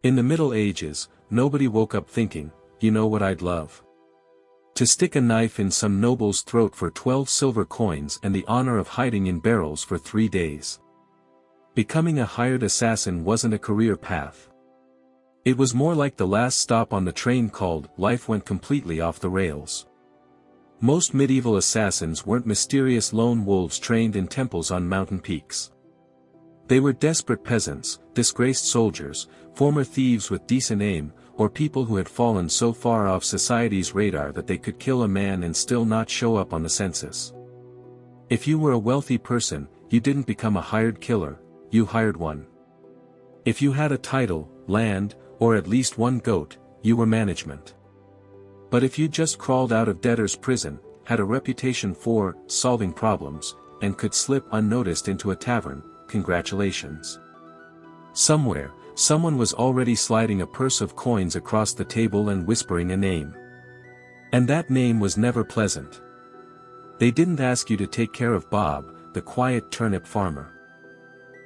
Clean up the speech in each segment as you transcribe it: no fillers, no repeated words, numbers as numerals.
In the Middle Ages, nobody woke up thinking, you know what I'd love? To stick a knife in some noble's throat for 12 silver coins and the honor of hiding in barrels for 3 days. Becoming a hired assassin wasn't a career path. It was more like the last stop on the train called life went completely off the rails. Most medieval assassins weren't mysterious lone wolves trained in temples on mountain peaks. They were desperate peasants, disgraced soldiers, former thieves with decent aim, or people who had fallen so far off society's radar that they could kill a man and still not show up on the census. If you were a wealthy person, you didn't become a hired killer, you hired one. If you had a title, land, or at least one goat, you were management. But if you just crawled out of debtor's prison, had a reputation for solving problems, and could slip unnoticed into a tavern, congratulations. Somewhere, someone was already sliding a purse of coins across the table and whispering a name. And that name was never pleasant. They didn't ask you to take care of Bob, the quiet turnip farmer.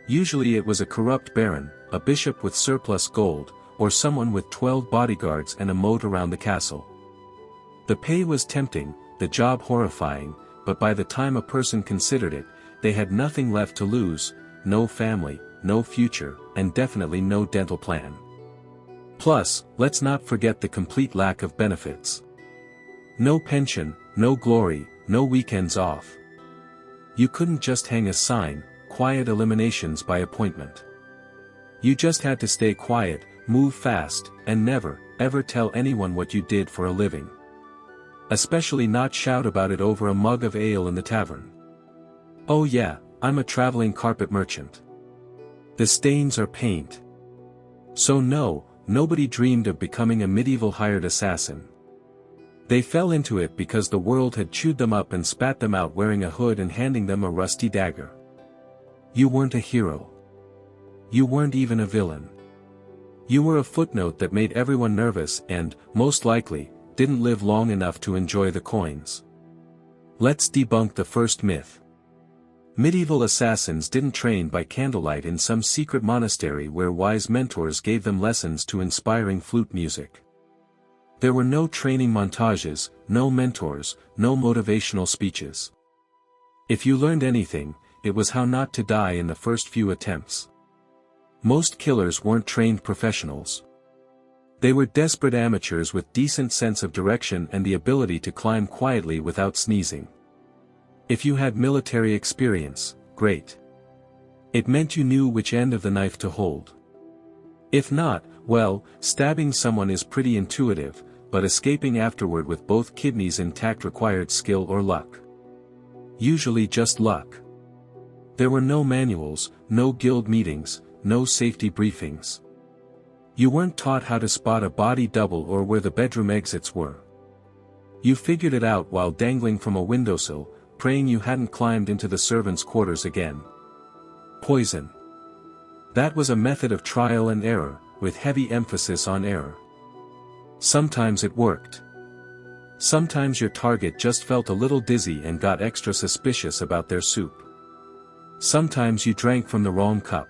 Usually it was a corrupt baron, a bishop with surplus gold, or someone with 12 bodyguards and a moat around the castle. The pay was tempting, the job horrifying, but by the time a person considered it, they had nothing left to lose, no family, no future, and definitely no dental plan. Plus, let's not forget the complete lack of benefits. No pension, no glory, no weekends off. You couldn't just hang a sign, quiet eliminations by appointment. You just had to stay quiet, move fast, and never, ever tell anyone what you did for a living. Especially not shout about it over a mug of ale in the tavern. Oh yeah, I'm a traveling carpet merchant. The stains are paint. So no, nobody dreamed of becoming a medieval hired assassin. They fell into it because the world had chewed them up and spat them out wearing a hood and handing them a rusty dagger. You weren't a hero. You weren't even a villain. You were a footnote that made everyone nervous and, most likely, didn't live long enough to enjoy the coins. Let's debunk the first myth. Medieval assassins didn't train by candlelight in some secret monastery where wise mentors gave them lessons to inspiring flute music. There were no training montages, no mentors, no motivational speeches. If you learned anything, it was how not to die in the first few attempts. Most killers weren't trained professionals. They were desperate amateurs with decent sense of direction and the ability to climb quietly without sneezing. If you had military experience, great. It meant you knew which end of the knife to hold. If not, well, stabbing someone is pretty intuitive, but escaping afterward with both kidneys intact required skill or luck. Usually just luck. There were no manuals, no guild meetings, no safety briefings. You weren't taught how to spot a body double or where the bedroom exits were. You figured it out while dangling from a windowsill, praying you hadn't climbed into the servants' quarters again. Poison. That was a method of trial and error, with heavy emphasis on error. Sometimes it worked. Sometimes your target just felt a little dizzy and got extra suspicious about their soup. Sometimes you drank from the wrong cup.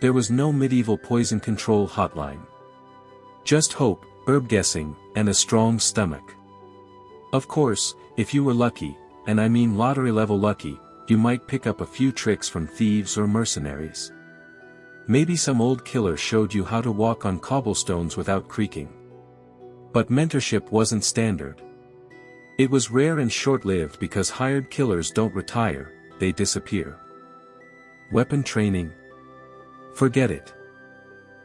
There was no medieval poison control hotline. Just hope, herb guessing, and a strong stomach. Of course, if you were lucky, and I mean lottery-level lucky, you might pick up a few tricks from thieves or mercenaries. Maybe some old killer showed you how to walk on cobblestones without creaking. But mentorship wasn't standard. It was rare and short-lived because hired killers don't retire, they disappear. Weapon training? Forget it.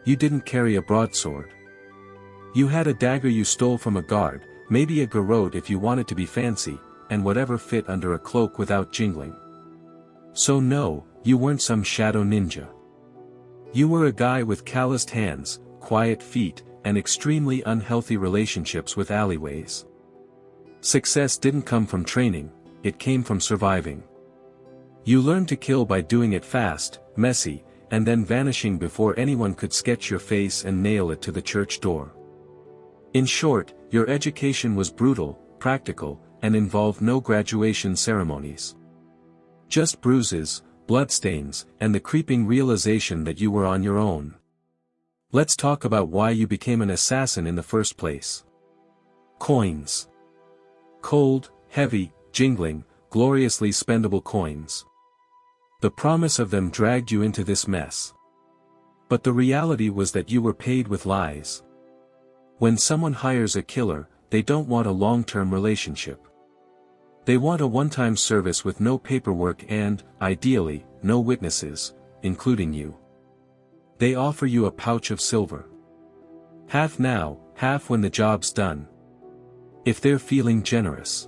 You didn't carry a broadsword. You had a dagger you stole from a guard, maybe a garrote if you wanted to be fancy, and whatever fit under a cloak without jingling. So no, you weren't some shadow ninja. You were a guy with calloused hands, quiet feet, and extremely unhealthy relationships with alleyways. Success didn't come from training, it came from surviving. You learned to kill by doing it fast, messy, and then vanishing before anyone could sketch your face and nail it to the church door. In short, your education was brutal, practical, and involved no graduation ceremonies. Just bruises, bloodstains, and the creeping realization that you were on your own. Let's talk about why you became an assassin in the first place. Coins. Cold, heavy, jingling, gloriously spendable coins. The promise of them dragged you into this mess. But the reality was that you were paid with lies. When someone hires a killer, they don't want a long-term relationship. They want a one-time service with no paperwork and, ideally, no witnesses, including you. They offer you a pouch of silver. Half now, half when the job's done. If they're feeling generous.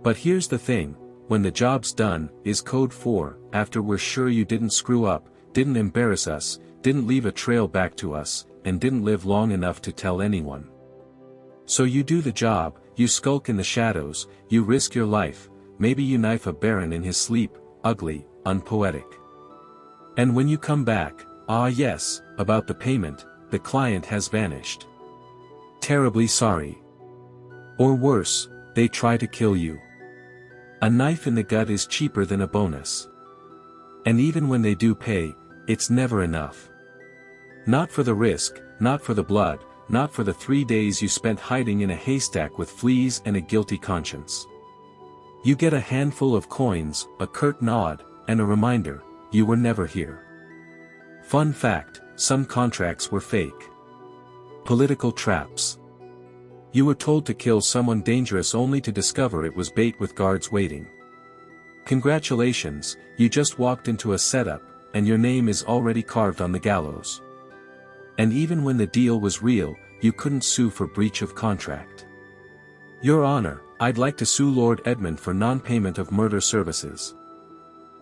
But here's the thing, when the job's done, is code for, after we're sure you didn't screw up, didn't embarrass us, didn't leave a trail back to us, and didn't live long enough to tell anyone. So you do the job, you skulk in the shadows, you risk your life, maybe you knife a baron in his sleep, ugly, unpoetic. And when you come back, ah yes, about the payment, the client has vanished. Terribly sorry. Or worse, they try to kill you. A knife in the gut is cheaper than a bonus. And even when they do pay, it's never enough. Not for the risk, not for the blood, not for the 3 days you spent hiding in a haystack with fleas and a guilty conscience. You get a handful of coins, a curt nod, and a reminder, you were never here. Fun fact, some contracts were fake. Political traps. You were told to kill someone dangerous only to discover it was bait with guards waiting. Congratulations, you just walked into a setup, and your name is already carved on the gallows. And even when the deal was real, you couldn't sue for breach of contract. Your Honor, I'd like to sue Lord Edmund for non-payment of murder services.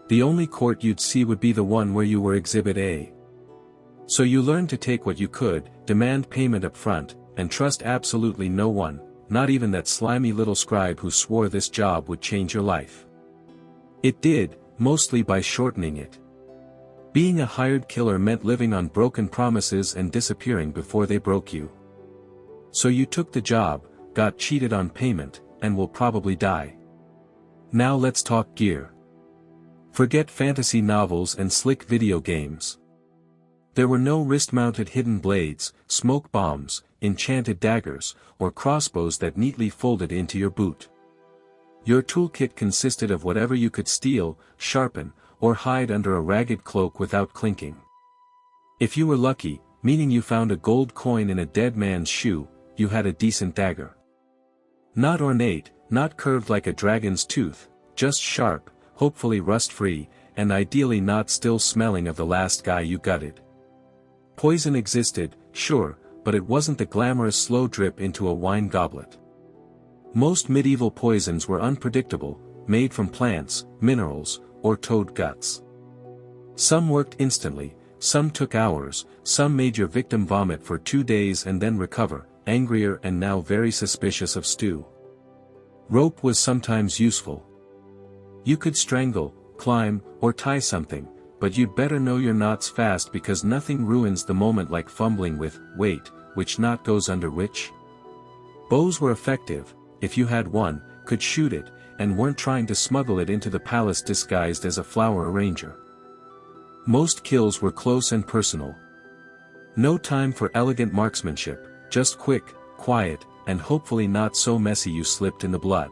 The only court you'd see would be the one where you were Exhibit A. So you learned to take what you could, demand payment up front, and trust absolutely no one, not even that slimy little scribe who swore this job would change your life. It did, mostly by shortening it. Being a hired killer meant living on broken promises and disappearing before they broke you. So you took the job, got cheated on payment, and will probably die. Now let's talk gear. Forget fantasy novels and slick video games. There were no wrist-mounted hidden blades, smoke bombs, enchanted daggers, or crossbows that neatly folded into your boot. Your toolkit consisted of whatever you could steal, sharpen, or hide under a ragged cloak without clinking. If you were lucky, meaning you found a gold coin in a dead man's shoe, you had a decent dagger. Not ornate, not curved like a dragon's tooth, just sharp, hopefully rust-free, and ideally not still smelling of the last guy you gutted. Poison existed, sure, but it wasn't the glamorous slow drip into a wine goblet. Most medieval poisons were unpredictable, made from plants, minerals, or toad guts. Some worked instantly, some took hours, some made your victim vomit for 2 days and then recover, angrier and now very suspicious of stew. Rope was sometimes useful. You could strangle, climb, or tie something, but you'd better know your knots fast because nothing ruins the moment like fumbling with, wait, which knot goes under which? Bows were effective, if you had one, could shoot it, and weren't trying to smuggle it into the palace disguised as a flower arranger. Most kills were close and personal. No time for elegant marksmanship, just quick, quiet, and hopefully not so messy you slipped in the blood.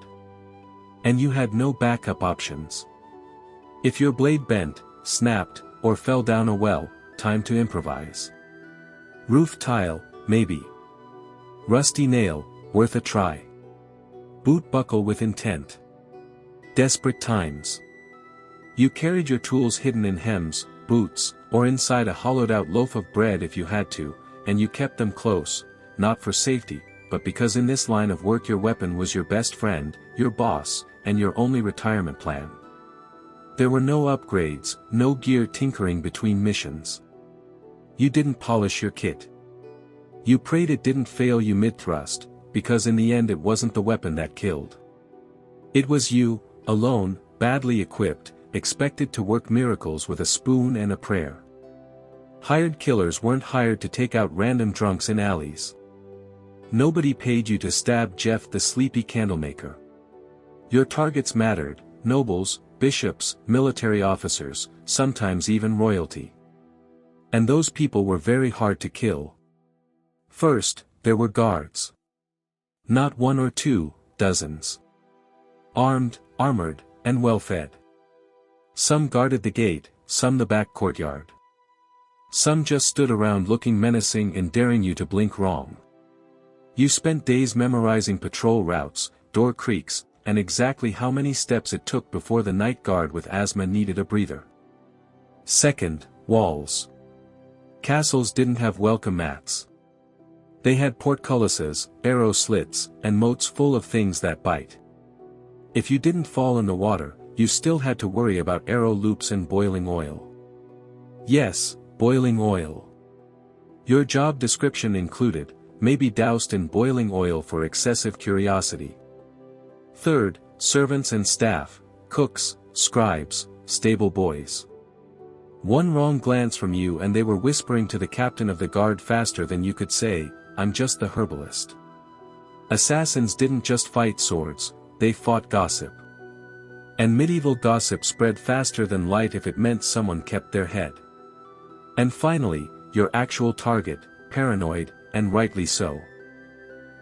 And you had no backup options. If your blade bent, snapped, or fell down a well, time to improvise. Roof tile, maybe. Rusty nail, worth a try. Boot buckle with intent. Desperate times. You carried your tools hidden in hems, boots, or inside a hollowed-out loaf of bread if you had to, and you kept them close, not for safety, but because in this line of work your weapon was your best friend, your boss, and your only retirement plan. There were no upgrades, no gear tinkering between missions. You didn't polish your kit. You prayed it didn't fail you mid-thrust, because in the end it wasn't the weapon that killed. It was you, alone, badly equipped, expected to work miracles with a spoon and a prayer. Hired killers weren't hired to take out random drunks in alleys. Nobody paid you to stab Jeff the sleepy candlemaker. Your targets mattered, nobles, bishops, military officers, sometimes even royalty. And those people were very hard to kill. First, there were guards. Not one or two, dozens. Armed, armored, and well-fed. Some guarded the gate, some the back courtyard. Some just stood around looking menacing and daring you to blink wrong. You spent days memorizing patrol routes, door creaks, and exactly how many steps it took before the night guard with asthma needed a breather. Second, walls. Castles didn't have welcome mats. They had portcullises, arrow slits, and moats full of things that bite. If you didn't fall in the water, you still had to worry about arrow loops and boiling oil. Yes, boiling oil. Your job description included, maybe doused in boiling oil for excessive curiosity. Third, servants and staff, cooks, scribes, stable boys. One wrong glance from you and they were whispering to the captain of the guard faster than you could say, "I'm just the herbalist." Assassins didn't just fight swords, they fought gossip. And medieval gossip spread faster than light if it meant someone kept their head. And finally, your actual target, paranoid, and rightly so.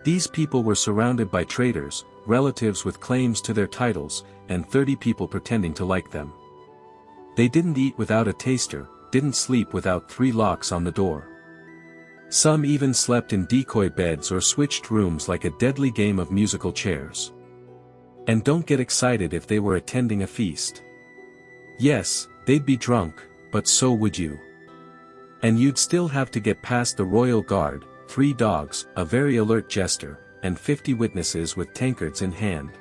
These people were surrounded by traitors, relatives with claims to their titles, and 30 people pretending to like them. They didn't eat without a taster, didn't sleep without 3 locks on the door. Some even slept in decoy beds or switched rooms like a deadly game of musical chairs. And don't get excited if they were attending a feast. Yes, they'd be drunk, but so would you. And you'd still have to get past the royal guard, 3 dogs, a very alert jester, and 50 witnesses with tankards in hand.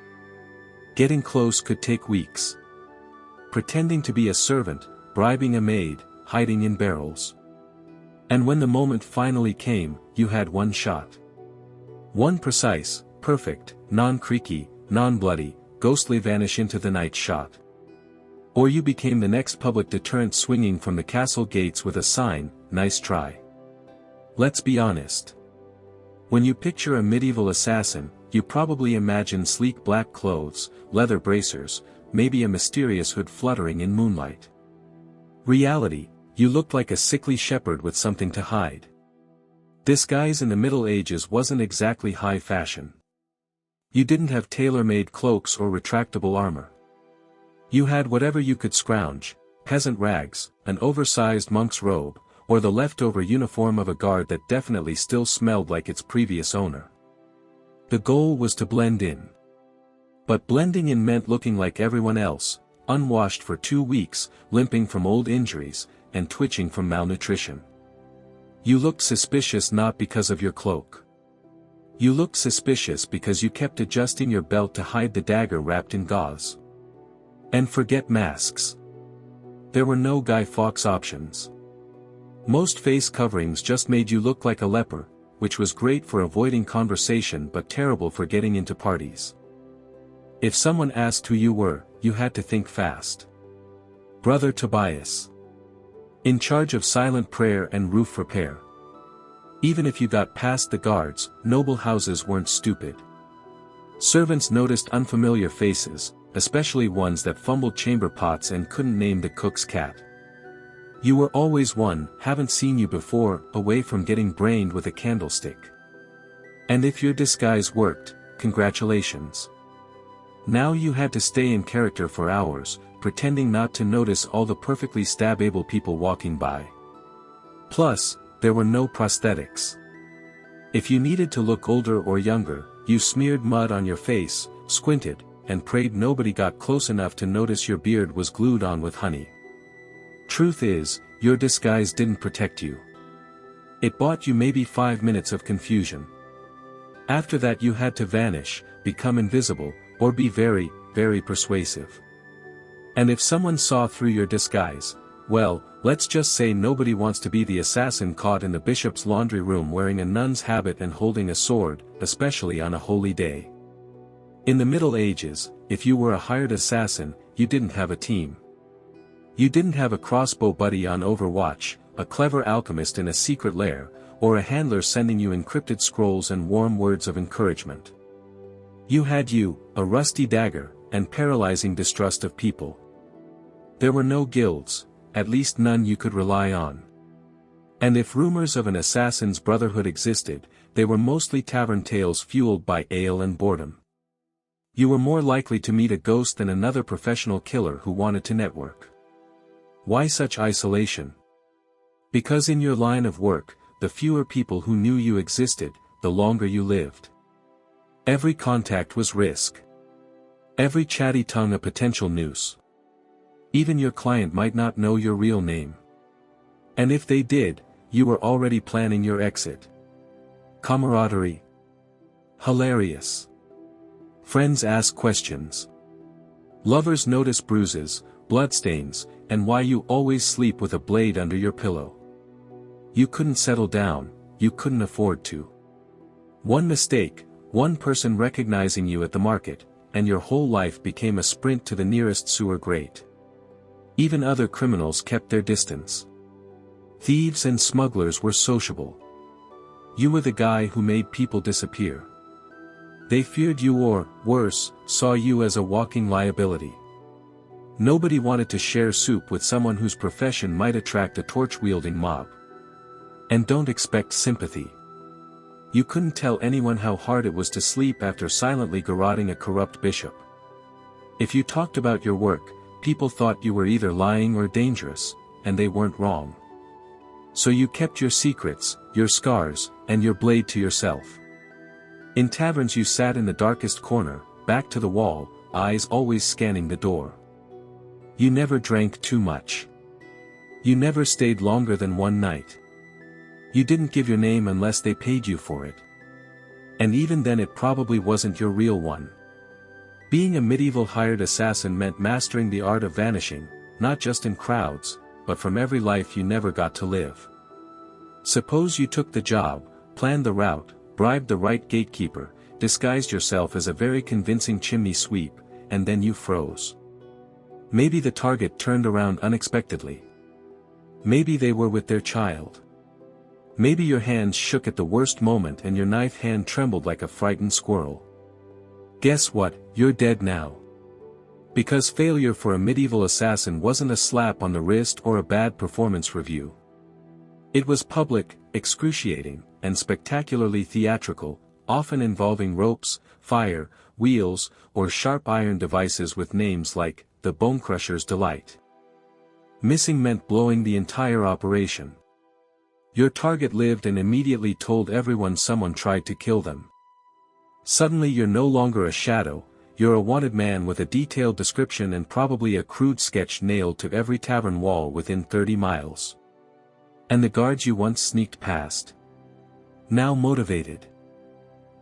Getting close could take weeks. Pretending to be a servant, bribing a maid, hiding in barrels. And when the moment finally came, you had one shot. One precise, perfect, non-creaky, non-bloody, ghostly vanish into the night shot. Or you became the next public deterrent swinging from the castle gates with a sign, "Nice try." Let's be honest. When you picture a medieval assassin, you probably imagine sleek black clothes, leather bracers, maybe a mysterious hood fluttering in moonlight. Reality, you looked like a sickly shepherd with something to hide. Disguise in the Middle Ages wasn't exactly high fashion. You didn't have tailor-made cloaks or retractable armor. You had whatever you could scrounge, peasant rags, an oversized monk's robe, or the leftover uniform of a guard that definitely still smelled like its previous owner. The goal was to blend in. But blending in meant looking like everyone else, unwashed for 2 weeks, limping from old injuries, and twitching from malnutrition. You looked suspicious not because of your cloak. You looked suspicious because you kept adjusting your belt to hide the dagger wrapped in gauze. And forget masks. There were no Guy Fawkes options. Most face coverings just made you look like a leper, which was great for avoiding conversation but terrible for getting into parties. If someone asked who you were, you had to think fast. Brother Tobias. In charge of silent prayer and roof repair. Even if you got past the guards, noble houses weren't stupid. Servants noticed unfamiliar faces, especially ones that fumbled chamber pots and couldn't name the cook's cat. You were always one, haven't seen you before, away from getting brained with a candlestick. And if your disguise worked, congratulations. Now you had to stay in character for hours, pretending not to notice all the perfectly stab-able people walking by. Plus, there were no prosthetics. If you needed to look older or younger, you smeared mud on your face, squinted, and prayed nobody got close enough to notice your beard was glued on with honey. Truth is, your disguise didn't protect you. It bought you maybe 5 minutes of confusion. After that you had to vanish, become invisible, or be very, very persuasive. And if someone saw through your disguise, well, let's just say nobody wants to be the assassin caught in the bishop's laundry room wearing a nun's habit and holding a sword, especially on a holy day. In the Middle Ages, if you were a hired assassin, you didn't have a team. You didn't have a crossbow buddy on Overwatch, a clever alchemist in a secret lair, or a handler sending you encrypted scrolls and warm words of encouragement. You had you, a rusty dagger, and paralyzing distrust of people. There were no guilds, at least none you could rely on. And if rumors of an assassin's brotherhood existed, they were mostly tavern tales fueled by ale and boredom. You were more likely to meet a ghost than another professional killer who wanted to network. Why such isolation? Because in your line of work, the fewer people who knew you existed, the longer you lived. Every contact was risk. Every chatty tongue a potential noose. Even your client might not know your real name. And if they did, you were already planning your exit. Camaraderie. Hilarious. Friends ask questions. Lovers notice bruises, bloodstains, and why you always sleep with a blade under your pillow. You couldn't settle down, you couldn't afford to. One mistake, one person recognizing you at the market, and your whole life became a sprint to the nearest sewer grate. Even other criminals kept their distance. Thieves and smugglers were sociable. You were the guy who made people disappear. They feared you or, worse, saw you as a walking liability. Nobody wanted to share soup with someone whose profession might attract a torch-wielding mob. And don't expect sympathy. You couldn't tell anyone how hard it was to sleep after silently garroting a corrupt bishop. If you talked about your work, people thought you were either lying or dangerous, and they weren't wrong. So you kept your secrets, your scars, and your blade to yourself. In taverns you sat in the darkest corner, back to the wall, eyes always scanning the door. You never drank too much. You never stayed longer than one night. You didn't give your name unless they paid you for it. And even then it probably wasn't your real one. Being a medieval hired assassin meant mastering the art of vanishing, not just in crowds, but from every life you never got to live. Suppose you took the job, planned the route, bribed the right gatekeeper, disguised yourself as a very convincing chimney sweep, and then you froze. Maybe the target turned around unexpectedly. Maybe they were with their child. Maybe your hands shook at the worst moment and your knife hand trembled like a frightened squirrel. Guess what, you're dead now. Because failure for a medieval assassin wasn't a slap on the wrist or a bad performance review. It was public, excruciating, and spectacularly theatrical, often involving ropes, fire, wheels, or sharp iron devices with names like, the Bonecrusher's Delight. Missing meant blowing the entire operation. Your target lived and immediately told everyone someone tried to kill them. Suddenly you're no longer a shadow, you're a wanted man with a detailed description and probably a crude sketch nailed to every tavern wall within 30 miles. And the guards you once sneaked past. Now motivated.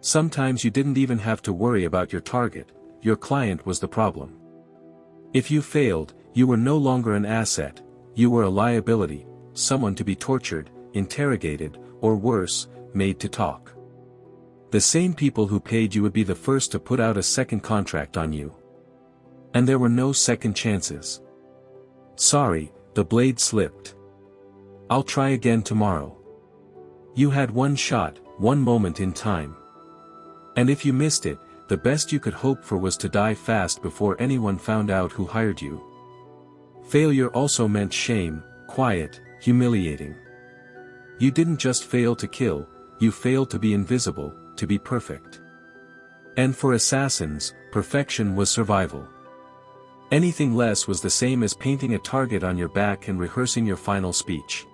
Sometimes you didn't even have to worry about your target, your client was the problem. If you failed, you were no longer an asset, you were a liability, someone to be tortured, interrogated, or worse, made to talk. The same people who paid you would be the first to put out a second contract on you. And there were no second chances. Sorry, the blade slipped. I'll try again tomorrow. You had one shot, one moment in time. And if you missed it, the best you could hope for was to die fast before anyone found out who hired you. Failure also meant shame, quiet, humiliating. You didn't just fail to kill, you failed to be invisible, to be perfect. And for assassins, perfection was survival. Anything less was the same as painting a target on your back and rehearsing your final speech.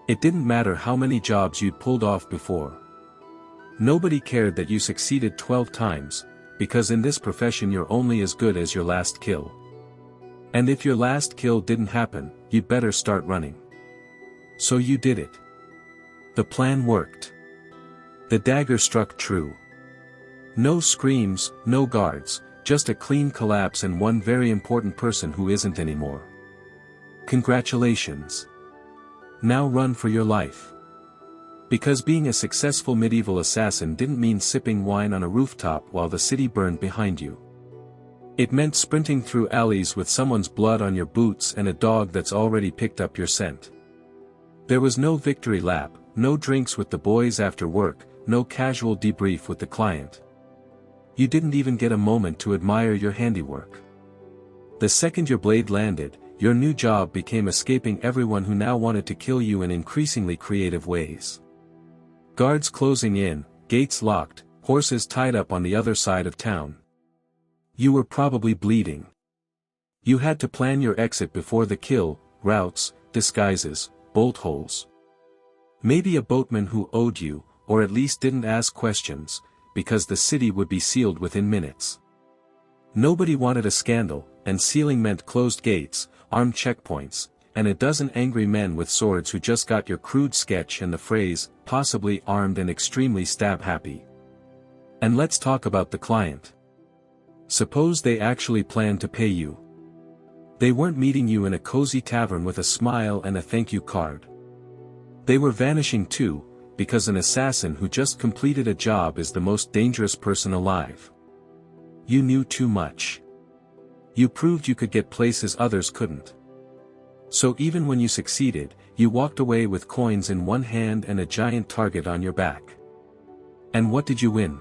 It didn't matter how many jobs you'd pulled off before. Nobody cared that you succeeded 12 times, because in this profession you're only as good as your last kill. And if your last kill didn't happen, you'd better start running. So you did it. The plan worked. The dagger struck true. No screams, no guards, just a clean collapse and one very important person who isn't anymore. Congratulations. Now run for your life. Because being a successful medieval assassin didn't mean sipping wine on a rooftop while the city burned behind you. It meant sprinting through alleys with someone's blood on your boots and a dog that's already picked up your scent. There was no victory lap, no drinks with the boys after work, no casual debrief with the client. You didn't even get a moment to admire your handiwork. The second your blade landed, your new job became escaping everyone who now wanted to kill you in increasingly creative ways. Guards closing in, gates locked, horses tied up on the other side of town. You were probably bleeding. You had to plan your exit before the kill, routes, disguises, bolt holes. Maybe a boatman who owed you, or at least didn't ask questions, because the city would be sealed within minutes. Nobody wanted a scandal, and sealing meant closed gates, armed checkpoints, and a dozen angry men with swords who just got your crude sketch and the phrase, possibly armed and extremely stab-happy. And let's talk about the client. Suppose they actually planned to pay you. They weren't meeting you in a cozy tavern with a smile and a thank you card. They were vanishing too, because an assassin who just completed a job is the most dangerous person alive. You knew too much. You proved you could get places others couldn't. So even when you succeeded, you walked away with coins in one hand and a giant target on your back. And what did you win?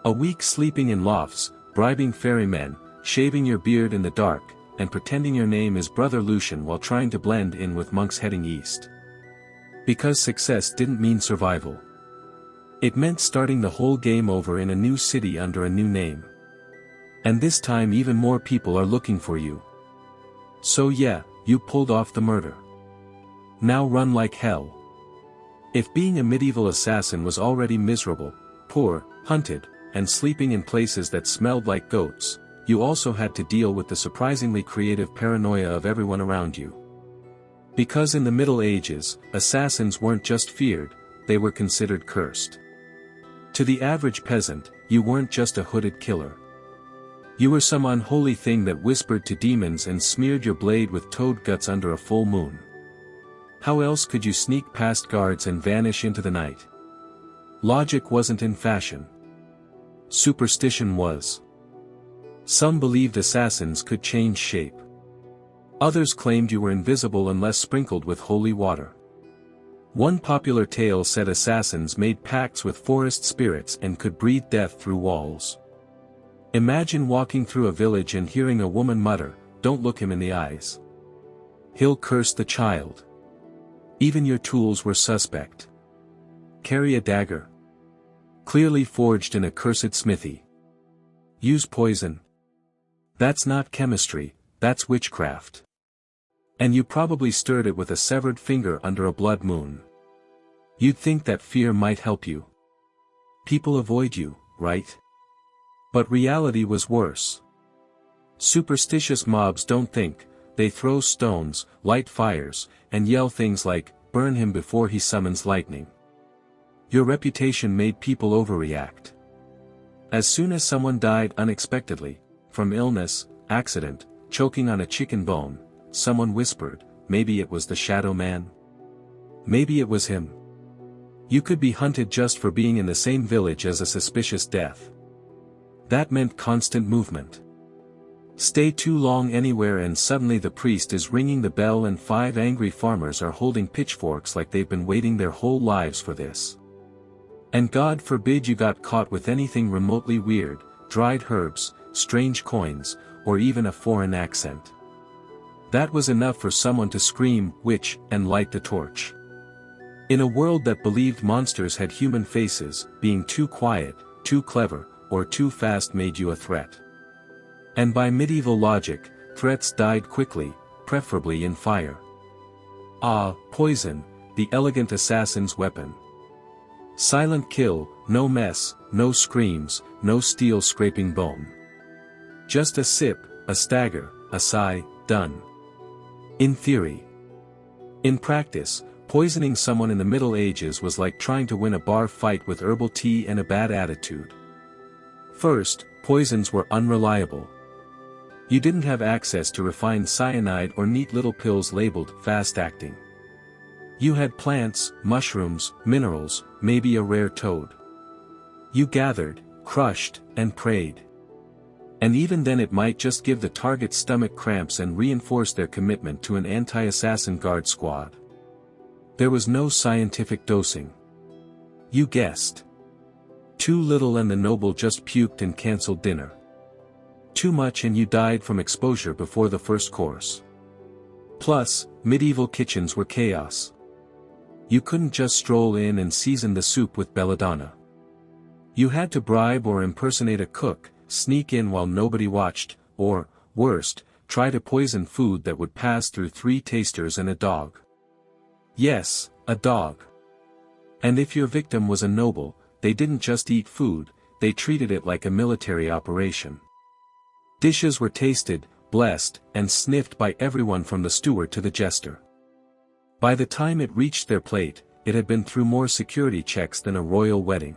A week sleeping in lofts, bribing ferrymen, shaving your beard in the dark, and pretending your name is Brother Lucian while trying to blend in with monks heading east. Because success didn't mean survival. It meant starting the whole game over in a new city under a new name. And this time even more people are looking for you. So yeah, you pulled off the murder. Now run like hell. If being a medieval assassin was already miserable, poor, hunted, and sleeping in places that smelled like goats, you also had to deal with the surprisingly creative paranoia of everyone around you. Because in the Middle Ages, assassins weren't just feared, they were considered cursed. To the average peasant, you weren't just a hooded killer. You were some unholy thing that whispered to demons and smeared your blade with toad guts under a full moon. How else could you sneak past guards and vanish into the night? Logic wasn't in fashion. Superstition was. Some believed assassins could change shape. Others claimed you were invisible unless sprinkled with holy water. One popular tale said assassins made pacts with forest spirits and could breathe death through walls. Imagine walking through a village and hearing a woman mutter, "Don't look him in the eyes. He'll curse the child." Even your tools were suspect. Carry a dagger. Clearly forged in a cursed smithy. Use poison. That's not chemistry, that's witchcraft. And you probably stirred it with a severed finger under a blood moon. You'd think that fear might help you. People avoid you, right? But reality was worse. Superstitious mobs don't think, they throw stones, light fires, and yell things like, "Burn him before he summons lightning." Your reputation made people overreact. As soon as someone died unexpectedly, from illness, accident, choking on a chicken bone, someone whispered, maybe it was the Shadow Man. Maybe it was him. You could be hunted just for being in the same village as a suspicious death. That meant constant movement. Stay too long anywhere and suddenly the priest is ringing the bell and 5 angry farmers are holding pitchforks like they've been waiting their whole lives for this. And God forbid you got caught with anything remotely weird, dried herbs, strange coins, or even a foreign accent. That was enough for someone to scream, "Witch," and light the torch. In a world that believed monsters had human faces, being too quiet, too clever, or too fast made you a threat. And by medieval logic, threats died quickly, preferably in fire. Ah, poison, the elegant assassin's weapon. Silent kill, no mess, no screams, no steel scraping bone. Just a sip, a stagger, a sigh, done. In theory. In practice, poisoning someone in the Middle Ages was like trying to win a bar fight with herbal tea and a bad attitude. First, poisons were unreliable. You didn't have access to refined cyanide or neat little pills labeled fast-acting. You had plants, mushrooms, minerals, maybe a rare toad. You gathered, crushed, and prayed. And even then it might just give the target stomach cramps and reinforce their commitment to an anti-assassin guard squad. There was no scientific dosing. You guessed. Too little and the noble just puked and cancelled dinner. Too much and you died from exposure before the first course. Plus, medieval kitchens were chaos. You couldn't just stroll in and season the soup with belladonna. You had to bribe or impersonate a cook, sneak in while nobody watched, or, worst, try to poison food that would pass through 3 tasters and a dog. Yes, a dog. And if your victim was a noble, they didn't just eat food, they treated it like a military operation. Dishes were tasted, blessed, and sniffed by everyone from the steward to the jester. By the time it reached their plate, it had been through more security checks than a royal wedding.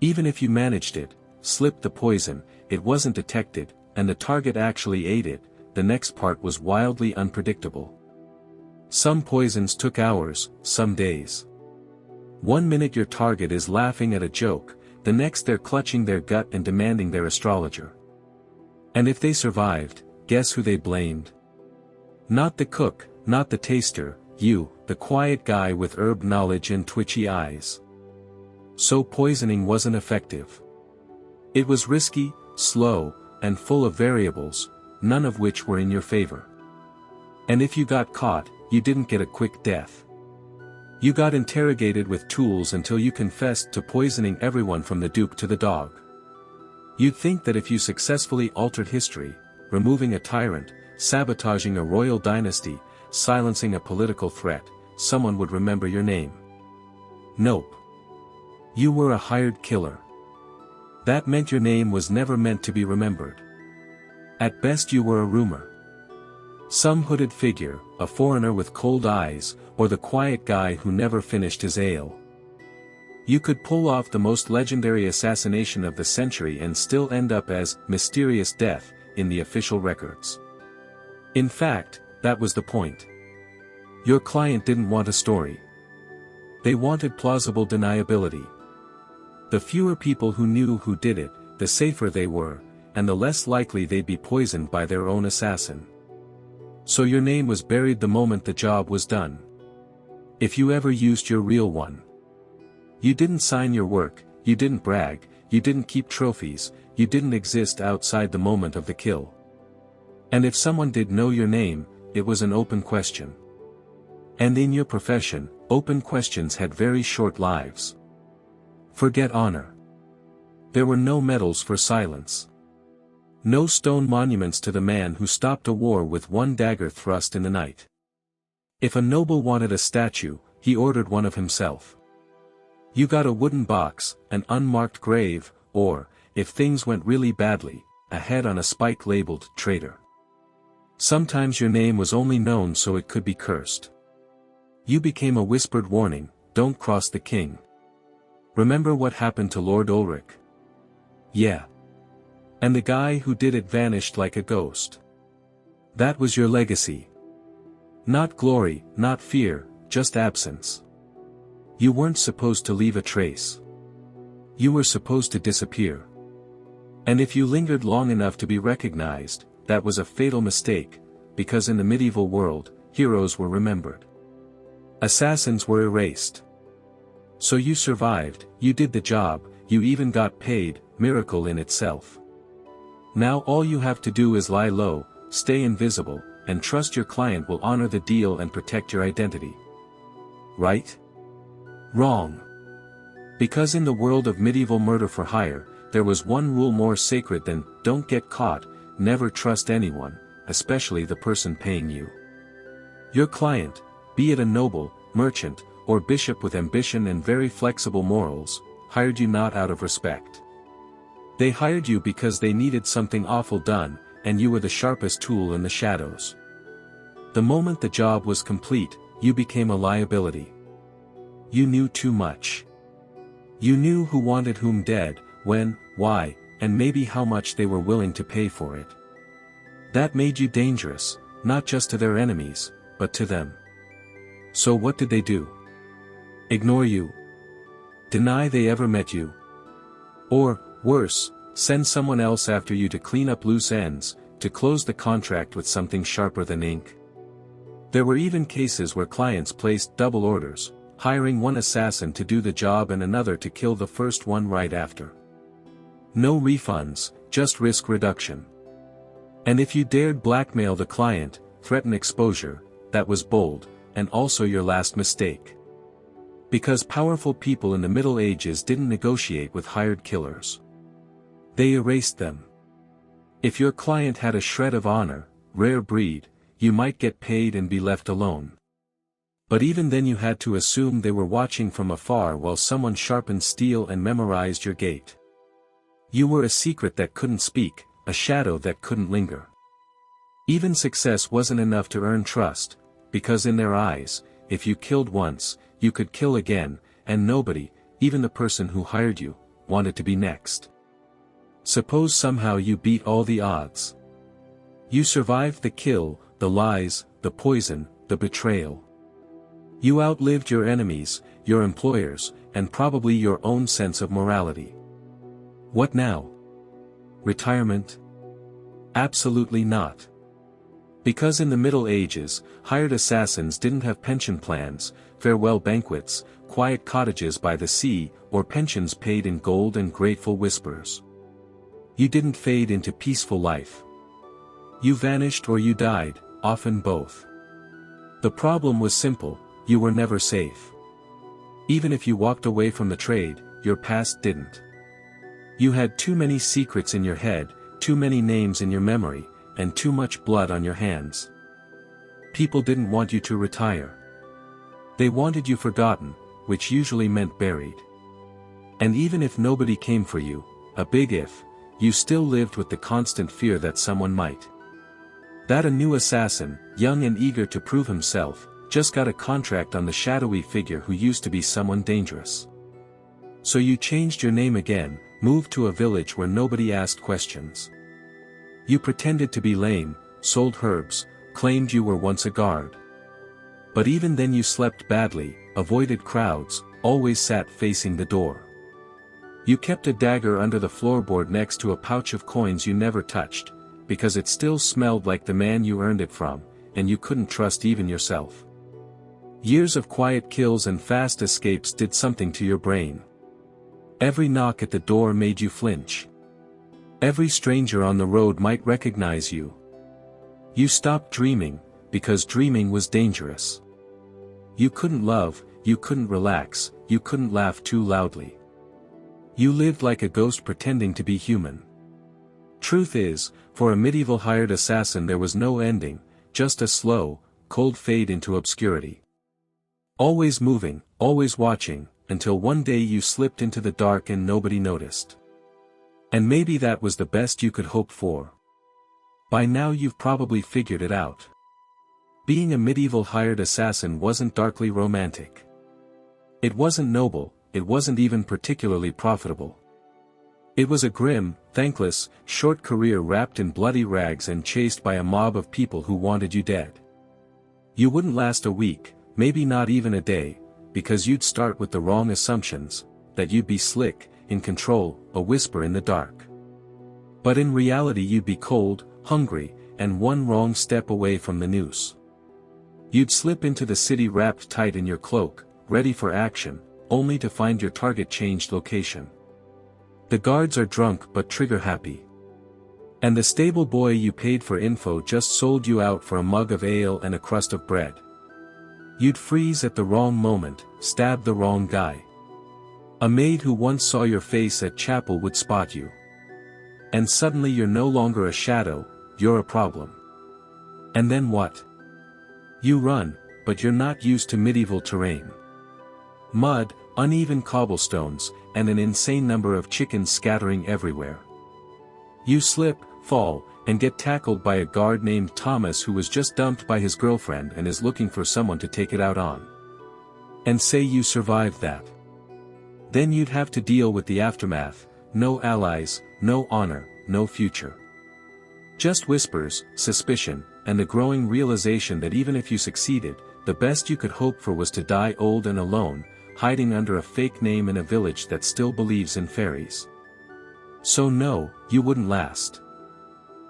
Even if you managed it, slipped the poison, it wasn't detected, and the target actually ate it, the next part was wildly unpredictable. Some poisons took hours, some days. One minute your target is laughing at a joke, the next they're clutching their gut and demanding their astrologer. And if they survived, guess who they blamed? Not the cook, not the taster, you, the quiet guy with herb knowledge and twitchy eyes. So poisoning wasn't effective. It was risky, slow, and full of variables, none of which were in your favor. And if you got caught, you didn't get a quick death. You got interrogated with tools until you confessed to poisoning everyone from the duke to the dog. You'd think that if you successfully altered history, removing a tyrant, sabotaging a royal dynasty, silencing a political threat, someone would remember your name. Nope. You were a hired killer. That meant your name was never meant to be remembered. At best you were a rumor. Some hooded figure, a foreigner with cold eyes, or the quiet guy who never finished his ale. You could pull off the most legendary assassination of the century and still end up as mysterious death in the official records. In fact, that was the point. Your client didn't want a story. They wanted plausible deniability. The fewer people who knew who did it, the safer they were, and the less likely they'd be poisoned by their own assassin. So your name was buried the moment the job was done. If you ever used your real one. You didn't sign your work, you didn't brag, you didn't keep trophies, you didn't exist outside the moment of the kill. And if someone did know your name, it was an open question. And in your profession, open questions had very short lives. Forget honor. There were no medals for silence. No stone monuments to the man who stopped a war with one dagger thrust in the night. If a noble wanted a statue, he ordered one of himself. You got a wooden box, an unmarked grave, or, if things went really badly, a head on a spike labeled traitor. Sometimes your name was only known so it could be cursed. You became a whispered warning, don't cross the king. Remember what happened to Lord Ulrich? Yeah. And the guy who did it vanished like a ghost. That was your legacy. Not glory, not fear, just absence. You weren't supposed to leave a trace. You were supposed to disappear. And if you lingered long enough to be recognized, that was a fatal mistake, because in the medieval world, heroes were remembered. Assassins were erased. So you survived, you did the job, you even got paid, miracle in itself. Now all you have to do is lie low, stay invisible, and trust your client will honor the deal and protect your identity. Right? Wrong. Because in the world of medieval murder for hire, there was one rule more sacred than, don't get caught, never trust anyone, especially the person paying you. Your client, be it a noble, merchant, or bishop with ambition and very flexible morals, hired you not out of respect. They hired you because they needed something awful done, and you were the sharpest tool in the shadows. The moment the job was complete, you became a liability. You knew too much. You knew who wanted whom dead, when, why, and maybe how much they were willing to pay for it. That made you dangerous, not just to their enemies, but to them. So what did they do? Ignore you? Deny they ever met you? Or, worse, send someone else after you to clean up loose ends, to close the contract with something sharper than ink? There were even cases where clients placed double orders, hiring one assassin to do the job and another to kill the first one right after. No refunds, just risk reduction. And if you dared blackmail the client, threaten exposure, that was bold, and also your last mistake. Because powerful people in the Middle Ages didn't negotiate with hired killers. They erased them. If your client had a shred of honor, rare breed, you might get paid and be left alone. But even then you had to assume they were watching from afar while someone sharpened steel and memorized your gait. You were a secret that couldn't speak, a shadow that couldn't linger. Even success wasn't enough to earn trust, because in their eyes, if you killed once, you could kill again, and nobody, even the person who hired you, wanted to be next. Suppose somehow you beat all the odds. You survived the kill, the lies, the poison, the betrayal. You outlived your enemies, your employers, and probably your own sense of morality. What now? Retirement? Absolutely not. Because in the Middle Ages, hired assassins didn't have pension plans, farewell banquets, quiet cottages by the sea, or pensions paid in gold and grateful whispers. You didn't fade into peaceful life. You vanished or you died, often both. The problem was simple, you were never safe. Even if you walked away from the trade, your past didn't. You had too many secrets in your head, too many names in your memory, and too much blood on your hands. People didn't want you to retire. They wanted you forgotten, which usually meant buried. And even if nobody came for you, a big if, you still lived with the constant fear that someone might. That a new assassin, young and eager to prove himself, just got a contract on the shadowy figure who used to be someone dangerous. So you changed your name again, moved to a village where nobody asked questions. You pretended to be lame, sold herbs, claimed you were once a guard. But even then you slept badly, avoided crowds, always sat facing the door. You kept a dagger under the floorboard next to a pouch of coins you never touched, because it still smelled like the man you earned it from, and you couldn't trust even yourself. Years of quiet kills and fast escapes did something to your brain. Every knock at the door made you flinch. Every stranger on the road might recognize you. You stopped dreaming, because dreaming was dangerous. You couldn't love, you couldn't relax, you couldn't laugh too loudly. You lived like a ghost pretending to be human. Truth is, for a medieval hired assassin there was no ending, just a slow, cold fade into obscurity. Always moving, always watching, until one day you slipped into the dark and nobody noticed. And maybe that was the best you could hope for. By now you've probably figured it out. Being a medieval hired assassin wasn't darkly romantic. It wasn't noble, it wasn't even particularly profitable. It was a grim, thankless, short career wrapped in bloody rags and chased by a mob of people who wanted you dead. You wouldn't last a week, maybe not even a day, because you'd start with the wrong assumptions, that you'd be slick, in control, a whisper in the dark. But in reality you'd be cold, hungry, and one wrong step away from the noose. You'd slip into the city wrapped tight in your cloak, ready for action, only to find your target changed location. The guards are drunk but trigger happy. And the stable boy you paid for info just sold you out for a mug of ale and a crust of bread. You'd freeze at the wrong moment, stab the wrong guy. A maid who once saw your face at chapel would spot you. And suddenly you're no longer a shadow, you're a problem. And then what? You run, but you're not used to medieval terrain. Mud, uneven cobblestones, and an insane number of chickens scattering everywhere. You slip, fall, and get tackled by a guard named Thomas who was just dumped by his girlfriend and is looking for someone to take it out on. And say you survived that. Then you'd have to deal with the aftermath, no allies, no honor, no future. Just whispers, suspicion, and the growing realization that even if you succeeded, the best you could hope for was to die old and alone, hiding under a fake name in a village that still believes in fairies. So no, you wouldn't last.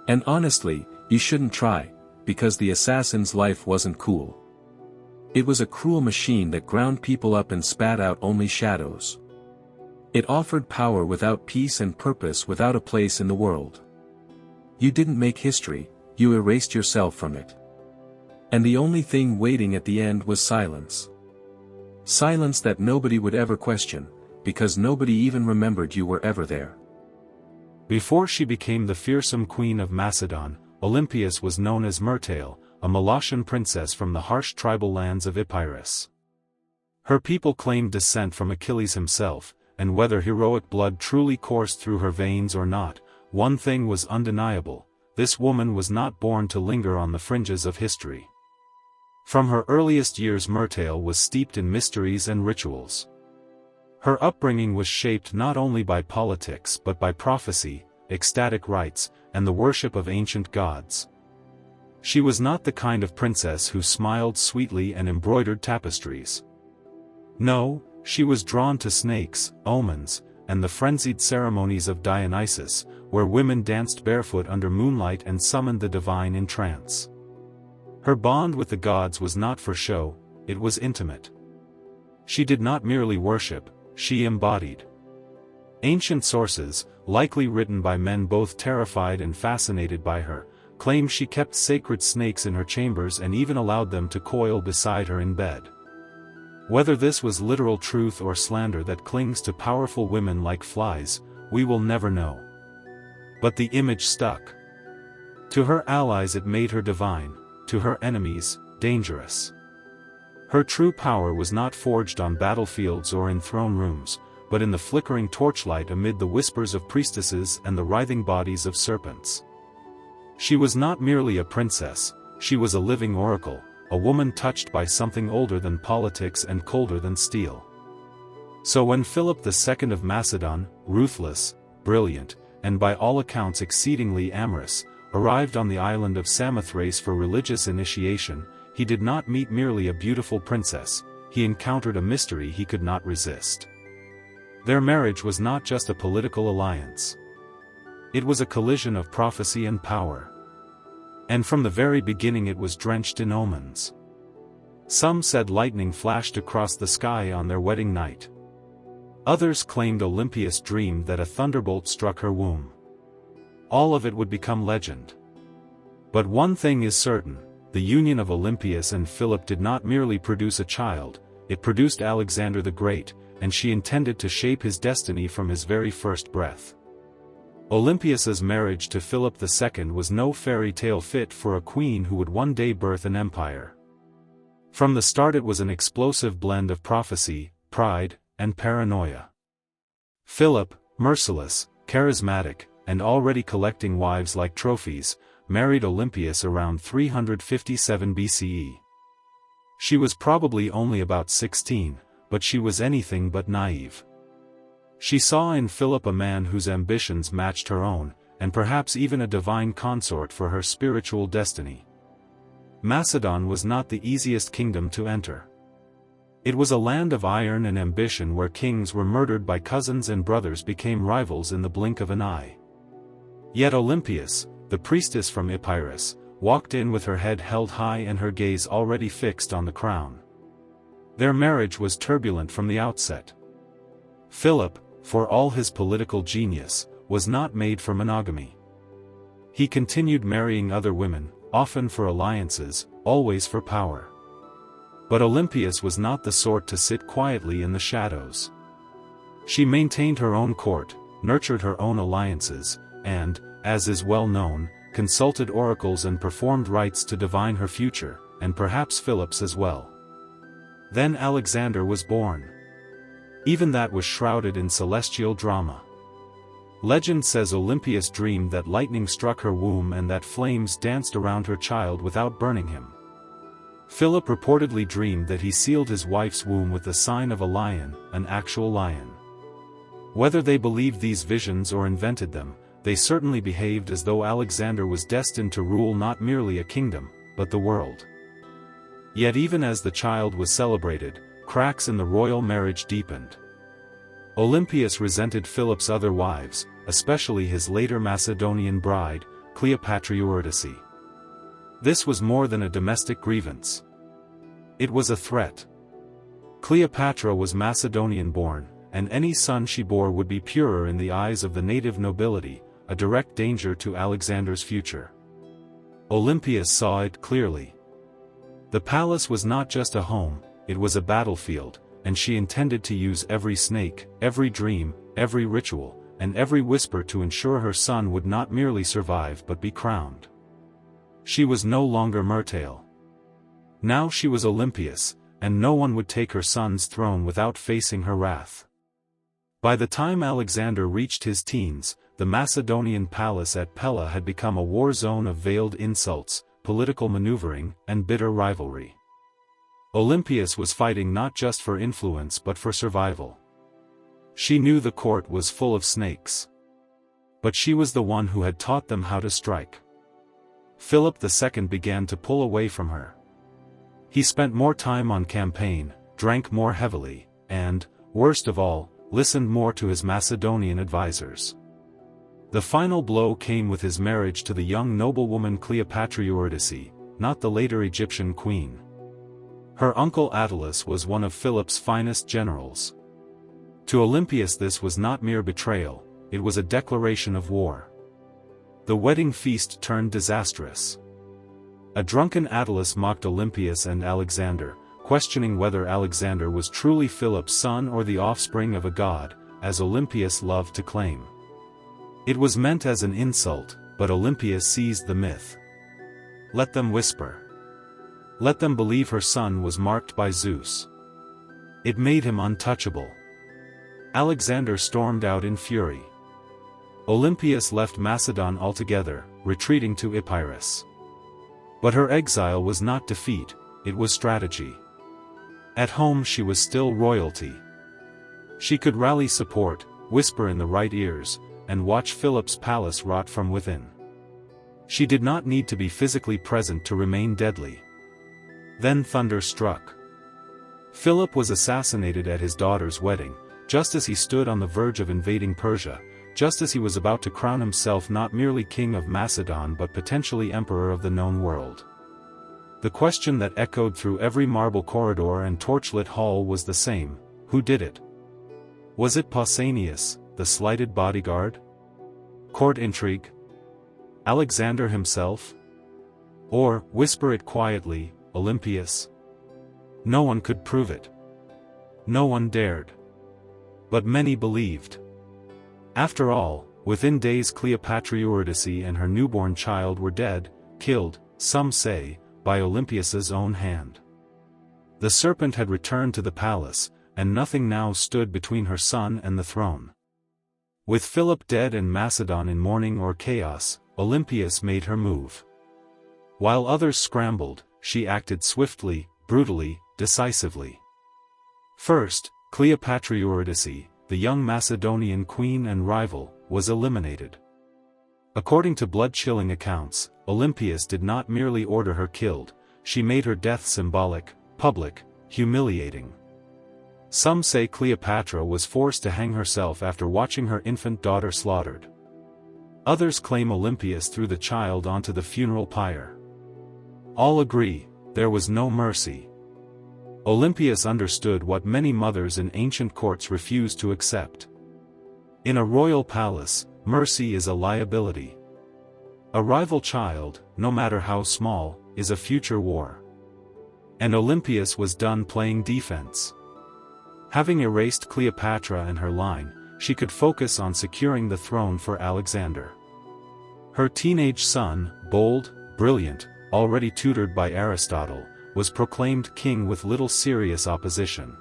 And honestly, you shouldn't try, because the assassin's life wasn't cool. It was a cruel machine that ground people up and spat out only shadows. It offered power without peace and purpose without a place in the world. You didn't make history, you erased yourself from it. And the only thing waiting at the end was silence. Silence that nobody would ever question, because nobody even remembered you were ever there. Before she became the fearsome queen of Macedon, Olympias was known as Myrtale, a Molossian princess from the harsh tribal lands of Epirus. Her people claimed descent from Achilles himself, and whether heroic blood truly coursed through her veins or not, one thing was undeniable: this woman was not born to linger on the fringes of history. From her earliest years Myrtale was steeped in mysteries and rituals. Her upbringing was shaped not only by politics but by prophecy, ecstatic rites, and the worship of ancient gods. She was not the kind of princess who smiled sweetly and embroidered tapestries. No, she was drawn to snakes, omens, and the frenzied ceremonies of Dionysus, where women danced barefoot under moonlight and summoned the divine in trance. Her bond with the gods was not for show, it was intimate. She did not merely worship, she embodied. Ancient sources, likely written by men both terrified and fascinated by her, claim she kept sacred snakes in her chambers and even allowed them to coil beside her in bed. Whether this was literal truth or slander that clings to powerful women like flies, we will never know. But the image stuck. To her allies it made her divine, to her enemies, dangerous. Her true power was not forged on battlefields or in throne rooms, but in the flickering torchlight amid the whispers of priestesses and the writhing bodies of serpents. She was not merely a princess, she was a living oracle, a woman touched by something older than politics and colder than steel. So when Philip II of Macedon, ruthless, brilliant, and by all accounts exceedingly amorous, arrived on the island of Samothrace for religious initiation, he did not meet merely a beautiful princess, he encountered a mystery he could not resist. Their marriage was not just a political alliance. It was a collision of prophecy and power. And from the very beginning it was drenched in omens. Some said lightning flashed across the sky on their wedding night. Others claimed Olympias dreamed that a thunderbolt struck her womb. All of it would become legend. But one thing is certain: the union of Olympias and Philip did not merely produce a child, it produced Alexander the Great, and she intended to shape his destiny from his very first breath. Olympias's marriage to Philip II was no fairy tale fit for a queen who would one day birth an empire. From the start it was an explosive blend of prophecy, pride, and paranoia. Philip, merciless, charismatic, and already collecting wives like trophies, married Olympias around 357 BCE. She was probably only about 16, but she was anything but naive. She saw in Philip a man whose ambitions matched her own, and perhaps even a divine consort for her spiritual destiny. Macedon was not the easiest kingdom to enter. It was a land of iron and ambition where kings were murdered by cousins and brothers became rivals in the blink of an eye. Yet Olympias, the priestess from Epirus, walked in with her head held high and her gaze already fixed on the crown. Their marriage was turbulent from the outset. Philip, for all his political genius, was not made for monogamy. He continued marrying other women, often for alliances, always for power. But Olympias was not the sort to sit quietly in the shadows. She maintained her own court, nurtured her own alliances, and, as is well known, consulted oracles and performed rites to divine her future, and perhaps Philip's as well. Then Alexander was born. Even that was shrouded in celestial drama. Legend says Olympias dreamed that lightning struck her womb and that flames danced around her child without burning him. Philip reportedly dreamed that he sealed his wife's womb with the sign of a lion, an actual lion. Whether they believed these visions or invented them, they certainly behaved as though Alexander was destined to rule not merely a kingdom, but the world. Yet even as the child was celebrated, cracks in the royal marriage deepened. Olympias resented Philip's other wives, especially his later Macedonian bride, Cleopatra Eurydice. This was more than a domestic grievance. It was a threat. Cleopatra was Macedonian-born, and any son she bore would be purer in the eyes of the native nobility, a direct danger to Alexander's future. Olympias saw it clearly. The palace was not just a home, it was a battlefield, and she intended to use every snake, every dream, every ritual, and every whisper to ensure her son would not merely survive but be crowned. She was no longer Myrtale. Now she was Olympias, and no one would take her son's throne without facing her wrath. By the time Alexander reached his teens, the Macedonian palace at Pella had become a war zone of veiled insults, political maneuvering, and bitter rivalry. Olympias was fighting not just for influence but for survival. She knew the court was full of snakes. But she was the one who had taught them how to strike. Philip II began to pull away from her. He spent more time on campaign, drank more heavily, and, worst of all, listened more to his Macedonian advisors. The final blow came with his marriage to the young noblewoman Cleopatra Eurydice, not the later Egyptian queen. Her uncle Attalus was one of Philip's finest generals. To Olympias this was not mere betrayal, it was a declaration of war. The wedding feast turned disastrous. A drunken Attalus mocked Olympias and Alexander, questioning whether Alexander was truly Philip's son or the offspring of a god, as Olympias loved to claim. It was meant as an insult, but Olympias seized the myth. Let them whisper. Let them believe her son was marked by Zeus. It made him untouchable. Alexander stormed out in fury. Olympias left Macedon altogether, retreating to Epirus. But her exile was not defeat, it was strategy. At home she was still royalty. She could rally support, whisper in the right ears, and watch Philip's palace rot from within. She did not need to be physically present to remain deadly. Then thunder struck. Philip was assassinated at his daughter's wedding, just as he stood on the verge of invading Persia, just as he was about to crown himself not merely king of Macedon but potentially emperor of the known world. The question that echoed through every marble corridor and torchlit hall was the same: who did it? Was it Pausanias, the slighted bodyguard? Court intrigue? Alexander himself? Or, whisper it quietly, Olympias? No one could prove it. No one dared. But many believed. After all, within days Cleopatra Eurydice and her newborn child were dead, killed, some say, by Olympias's own hand. The serpent had returned to the palace, and nothing now stood between her son and the throne. With Philip dead and Macedon in mourning or chaos, Olympias made her move. While others scrambled, she acted swiftly, brutally, decisively. First, Cleopatra Eurydice, the young Macedonian queen and rival, was eliminated. According to blood-chilling accounts, Olympias did not merely order her killed, she made her death symbolic, public, humiliating. Some say Cleopatra was forced to hang herself after watching her infant daughter slaughtered. Others claim Olympias threw the child onto the funeral pyre. All agree, there was no mercy. Olympias understood what many mothers in ancient courts refused to accept. In a royal palace, mercy is a liability. A rival child, no matter how small, is a future war. And Olympias was done playing defense. Having erased Cleopatra and her line, she could focus on securing the throne for Alexander. Her teenage son, bold, brilliant, already tutored by Aristotle, was proclaimed king with little serious opposition.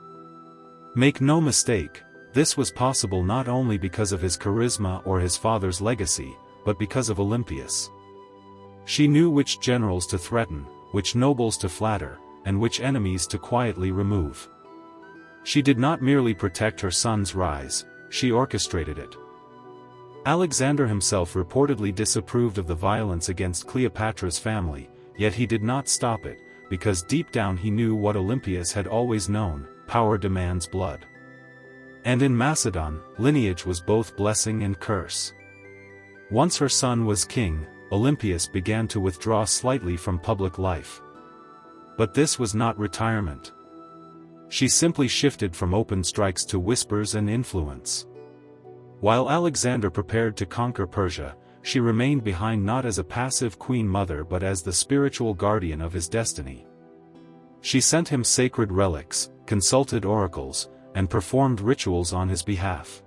Make no mistake, this was possible not only because of his charisma or his father's legacy, but because of Olympias. She knew which generals to threaten, which nobles to flatter, and which enemies to quietly remove. She did not merely protect her son's rise, she orchestrated it. Alexander himself reportedly disapproved of the violence against Cleopatra's family, yet he did not stop it, because deep down he knew what Olympias had always known: power demands blood. And in Macedon, lineage was both blessing and curse. Once her son was king, Olympias began to withdraw slightly from public life. But this was not retirement. She simply shifted from open strikes to whispers and influence. While Alexander prepared to conquer Persia, she remained behind not as a passive queen mother but as the spiritual guardian of his destiny. She sent him sacred relics, consulted oracles, and performed rituals on his behalf.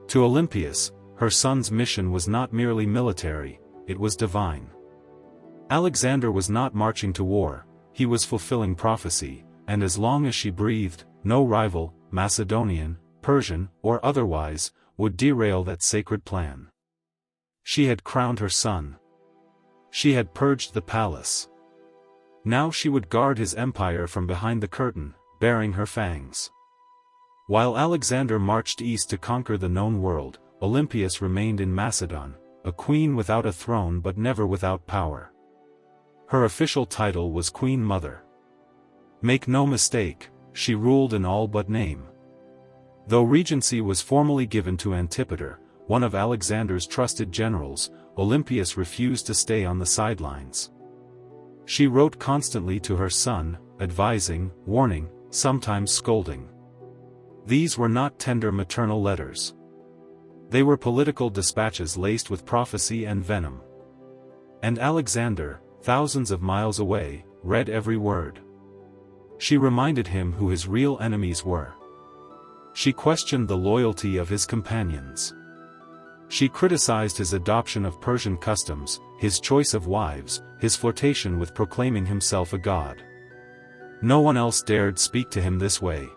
To Olympias, her son's mission was not merely military, it was divine. Alexander was not marching to war, he was fulfilling prophecy, and as long as she breathed, no rival, Macedonian, Persian, or otherwise, would derail that sacred plan. She had crowned her son. She had purged the palace. Now she would guard his empire from behind the curtain, baring her fangs. While Alexander marched east to conquer the known world, Olympias remained in Macedon, a queen without a throne but never without power. Her official title was Queen Mother. Make no mistake, she ruled in all but name. Though regency was formally given to Antipater, one of Alexander's trusted generals, Olympias refused to stay on the sidelines. She wrote constantly to her son, advising, warning, sometimes scolding. These were not tender maternal letters. They were political dispatches laced with prophecy and venom. And Alexander, thousands of miles away, read every word. She reminded him who his real enemies were. She questioned the loyalty of his companions. She criticized his adoption of Persian customs, his choice of wives, his flirtation with proclaiming himself a god. No one else dared speak to him this way.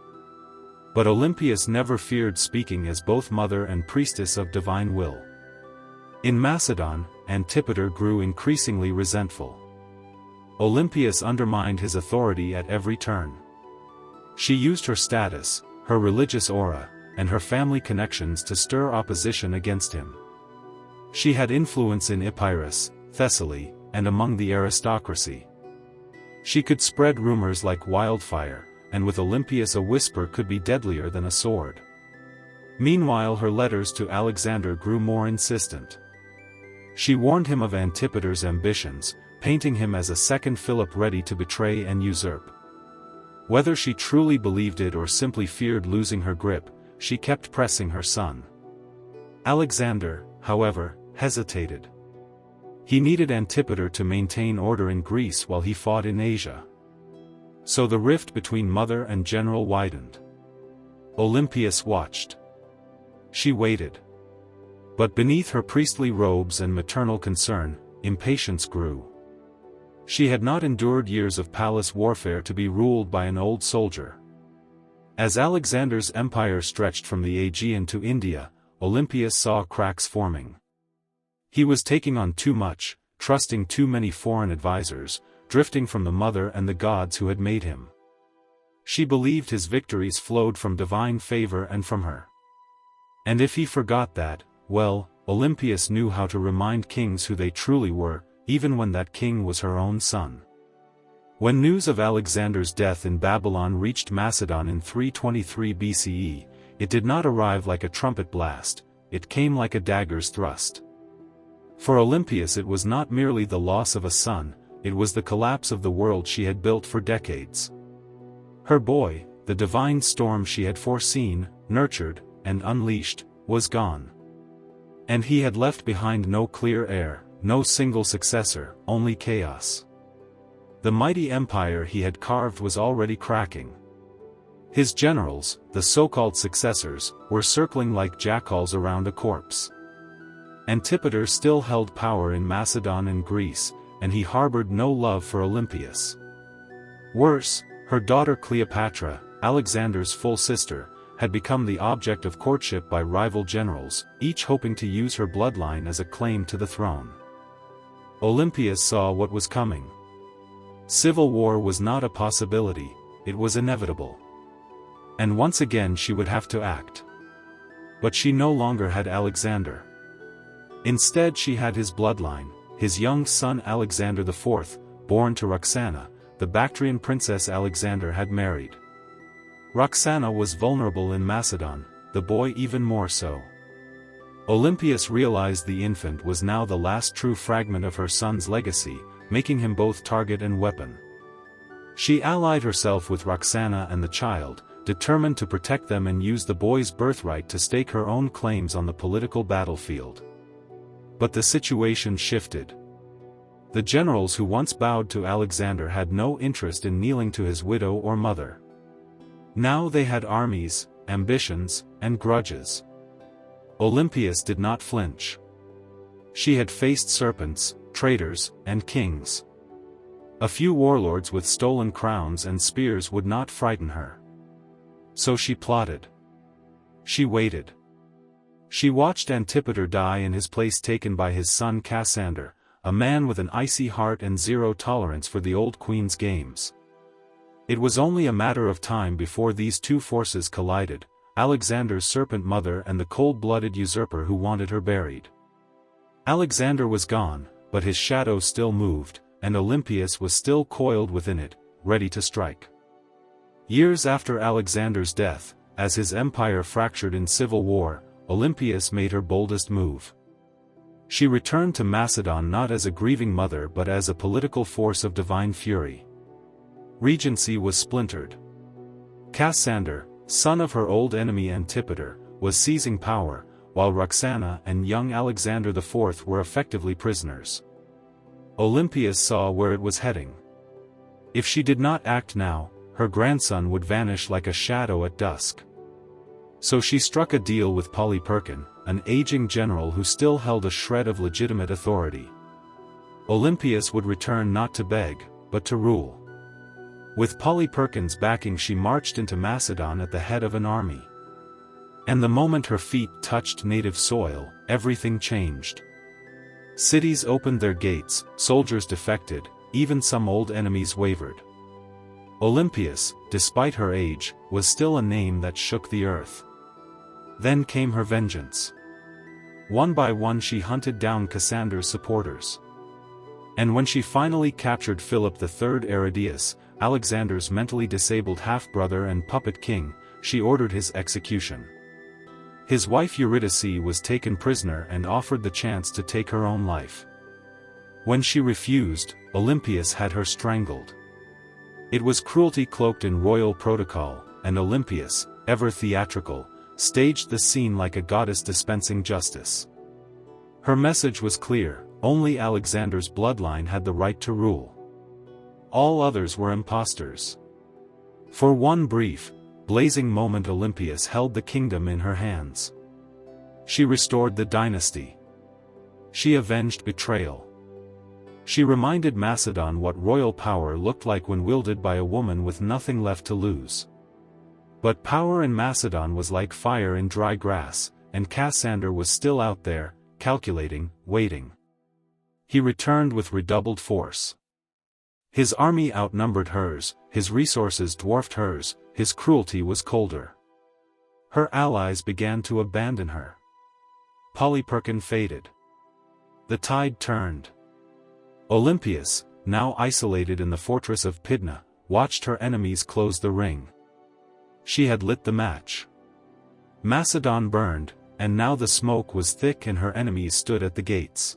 But Olympias never feared speaking as both mother and priestess of divine will. In Macedon, Antipater grew increasingly resentful. Olympias undermined his authority at every turn. She used her status, her religious aura, and her family connections to stir opposition against him. She had influence in Epirus, Thessaly, and among the aristocracy. She could spread rumors like wildfire, and with Olympias a whisper could be deadlier than a sword. Meanwhile her letters to Alexander grew more insistent. She warned him of Antipater's ambitions, painting him as a second Philip ready to betray and usurp. Whether she truly believed it or simply feared losing her grip, she kept pressing her son. Alexander, however, hesitated. He needed Antipater to maintain order in Greece while he fought in Asia. So the rift between mother and general widened. Olympias watched. She waited. But beneath her priestly robes and maternal concern, impatience grew. She had not endured years of palace warfare to be ruled by an old soldier. As Alexander's empire stretched from the Aegean to India, Olympias saw cracks forming. He was taking on too much, trusting too many foreign advisors, drifting from the mother and the gods who had made him. She believed his victories flowed from divine favor and from her. And if he forgot that, well, Olympias knew how to remind kings who they truly were, even when that king was her own son. When news of Alexander's death in Babylon reached Macedon in 323 BCE, it did not arrive like a trumpet blast, it came like a dagger's thrust. For Olympias it was not merely the loss of a son, it was the collapse of the world she had built for decades. Her boy, the divine storm she had foreseen, nurtured, and unleashed, was gone. And he had left behind no clear heir, no single successor, only chaos. The mighty empire he had carved was already cracking. His generals, the so-called successors, were circling like jackals around a corpse. Antipater still held power in Macedon and Greece, and he harbored no love for Olympias. Worse, her daughter Cleopatra, Alexander's full sister, had become the object of courtship by rival generals, each hoping to use her bloodline as a claim to the throne. Olympias saw what was coming. Civil war was not a possibility, it was inevitable. And once again she would have to act. But she no longer had Alexander. Instead she had his bloodline, his young son Alexander IV, born to Roxana, the Bactrian princess Alexander had married. Roxana was vulnerable in Macedon, the boy even more so. Olympias realized the infant was now the last true fragment of her son's legacy, making him both target and weapon. She allied herself with Roxana and the child, determined to protect them and use the boy's birthright to stake her own claims on the political battlefield. But the situation shifted. The generals who once bowed to Alexander had no interest in kneeling to his widow or mother. Now they had armies, ambitions, and grudges. Olympias did not flinch. She had faced serpents, traitors, and kings. A few warlords with stolen crowns and spears would not frighten her. So she plotted. She waited. She watched Antipater die and his place taken by his son Cassander, a man with an icy heart and zero tolerance for the old queen's games. It was only a matter of time before these two forces collided, Alexander's serpent mother and the cold-blooded usurper who wanted her buried. Alexander was gone, but his shadow still moved, and Olympias was still coiled within it, ready to strike. Years after Alexander's death, as his empire fractured in civil war, Olympias made her boldest move. She returned to Macedon not as a grieving mother but as a political force of divine fury. Regency was splintered. Cassander, son of her old enemy Antipater, was seizing power, while Roxana and young Alexander IV were effectively prisoners. Olympias saw where it was heading. If she did not act now, her grandson would vanish like a shadow at dusk. So she struck a deal with Polyperchon, an aging general who still held a shred of legitimate authority. Olympias would return not to beg, but to rule. With Polyperchon's backing she marched into Macedon at the head of an army. And the moment her feet touched native soil, everything changed. Cities opened their gates, soldiers defected, even some old enemies wavered. Olympias, despite her age, was still a name that shook the earth. Then came her vengeance. One by one she hunted down Cassander's supporters. And when she finally captured Philip III Aridaeus, Alexander's mentally disabled half-brother and puppet king, she ordered his execution. His wife Eurydice was taken prisoner and offered the chance to take her own life. When she refused, Olympias had her strangled. It was cruelty cloaked in royal protocol, and Olympias, ever theatrical, staged the scene like a goddess dispensing justice. Her message was clear: only Alexander's bloodline had the right to rule. All others were impostors. For one brief, blazing moment Olympias held the kingdom in her hands. She restored the dynasty. She avenged betrayal. She reminded Macedon what royal power looked like when wielded by a woman with nothing left to lose. But power in Macedon was like fire in dry grass, and Cassander was still out there, calculating, waiting. He returned with redoubled force. His army outnumbered hers, his resources dwarfed hers, his cruelty was colder. Her allies began to abandon her. Polyperchon faded. The tide turned. Olympias, now isolated in the fortress of Pydna, watched her enemies close the ring. She had lit the match. Macedon burned, and now the smoke was thick and her enemies stood at the gates.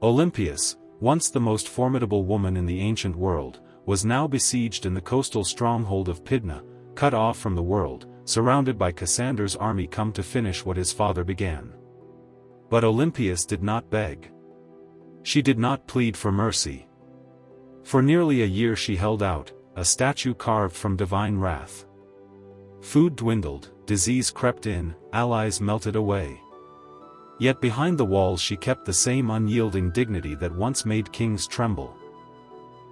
Olympias, once the most formidable woman in the ancient world, was now besieged in the coastal stronghold of Pydna, cut off from the world, surrounded by Cassander's army come to finish what his father began. But Olympias did not beg. She did not plead for mercy. For nearly a year she held out, a statue carved from divine wrath. Food dwindled, disease crept in, allies melted away. Yet behind the walls she kept the same unyielding dignity that once made kings tremble.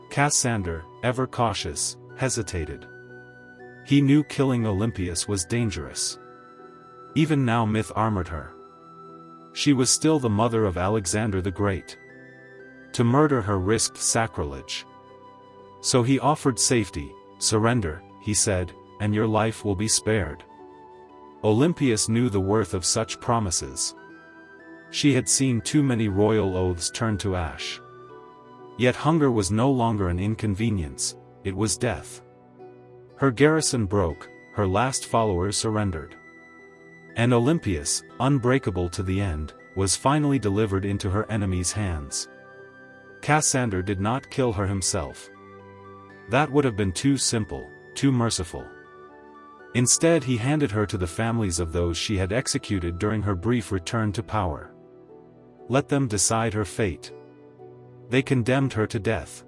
Cassander, ever cautious, hesitated. He knew killing Olympias was dangerous. Even now myth armored her. She was still the mother of Alexander the Great. To murder her risked sacrilege. So he offered safety: surrender, he said, and your life will be spared. Olympias knew the worth of such promises. She had seen too many royal oaths turn to ash. Yet hunger was no longer an inconvenience, it was death. Her garrison broke, her last followers surrendered. And Olympias, unbreakable to the end, was finally delivered into her enemies' hands. Cassander did not kill her himself. That would have been too simple, too merciful. Instead he handed her to the families of those she had executed during her brief return to power. Let them decide her fate. They condemned her to death.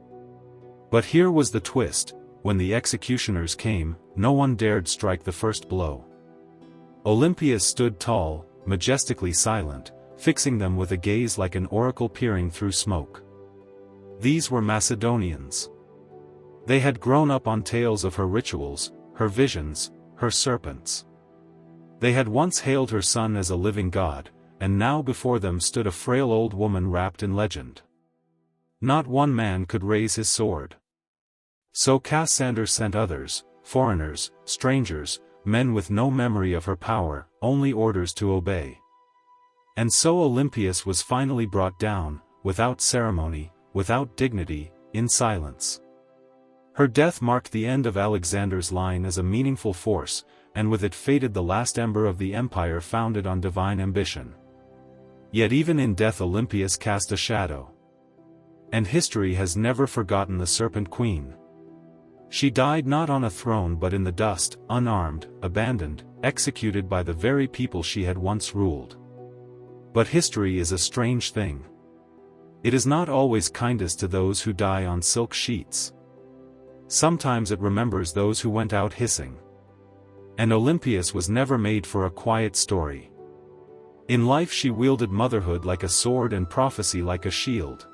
But here was the twist: when the executioners came, no one dared strike the first blow. Olympias stood tall, majestically silent, fixing them with a gaze like an oracle peering through smoke. These were Macedonians. They had grown up on tales of her rituals, her visions, her serpents. They had once hailed her son as a living god, and now before them stood a frail old woman wrapped in legend. Not one man could raise his sword. So Cassander sent others, foreigners, strangers, men with no memory of her power, only orders to obey. And so Olympias was finally brought down, without ceremony, without dignity, in silence. Her death marked the end of Alexander's line as a meaningful force, and with it faded the last ember of the empire founded on divine ambition. Yet even in death Olympias cast a shadow. And history has never forgotten the Serpent Queen. She died not on a throne but in the dust, unarmed, abandoned, executed by the very people she had once ruled. But history is a strange thing. It is not always kindest to those who die on silk sheets. Sometimes it remembers those who went out hissing. And Olympias was never made for a quiet story. In life she wielded motherhood like a sword and prophecy like a shield.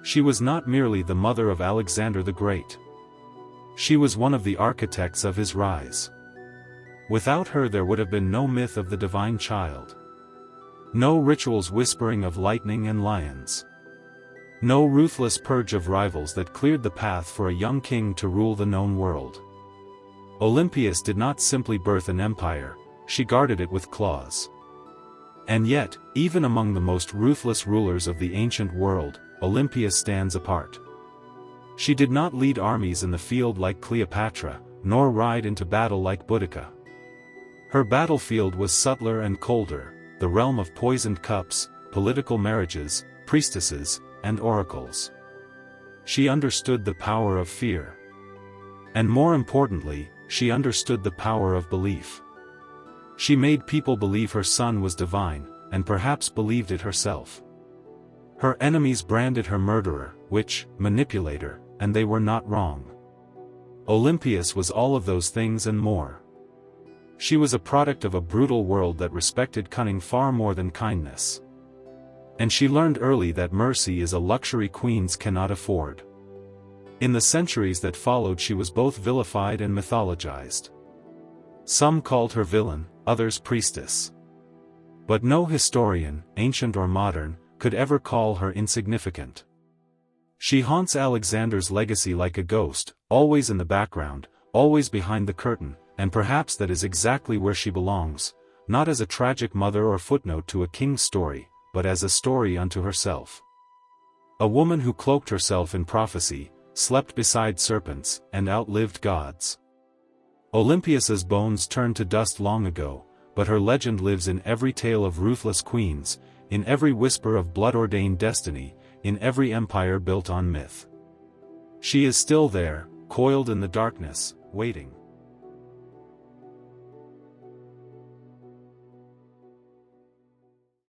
She was not merely the mother of Alexander the Great. She was one of the architects of his rise. Without her there would have been no myth of the divine child. No rituals whispering of lightning and lions. No ruthless purge of rivals that cleared the path for a young king to rule the known world. Olympias did not simply birth an empire, she guarded it with claws. And yet, even among the most ruthless rulers of the ancient world, Olympias stands apart. She did not lead armies in the field like Cleopatra, nor ride into battle like Boudica. Her battlefield was subtler and colder, the realm of poisoned cups, political marriages, priestesses, and oracles. She understood the power of fear. And more importantly, she understood the power of belief. She made people believe her son was divine, and perhaps believed it herself. Her enemies branded her murderer, witch, manipulator, and they were not wrong. Olympias was all of those things and more. She was a product of a brutal world that respected cunning far more than kindness. And she learned early that mercy is a luxury queens cannot afford. In the centuries that followed she was both vilified and mythologized. Some called her villain, others priestess. But no historian, ancient or modern, could ever call her insignificant. She haunts Alexander's legacy like a ghost, always in the background, always behind the curtain, and perhaps that is exactly where she belongs, not as a tragic mother or footnote to a king's story, but as a story unto herself. A woman who cloaked herself in prophecy, slept beside serpents, and outlived gods. Olympias's bones turned to dust long ago, but her legend lives in every tale of ruthless queens, in every whisper of blood-ordained destiny, in every empire built on myth. She is still there, coiled in the darkness, waiting.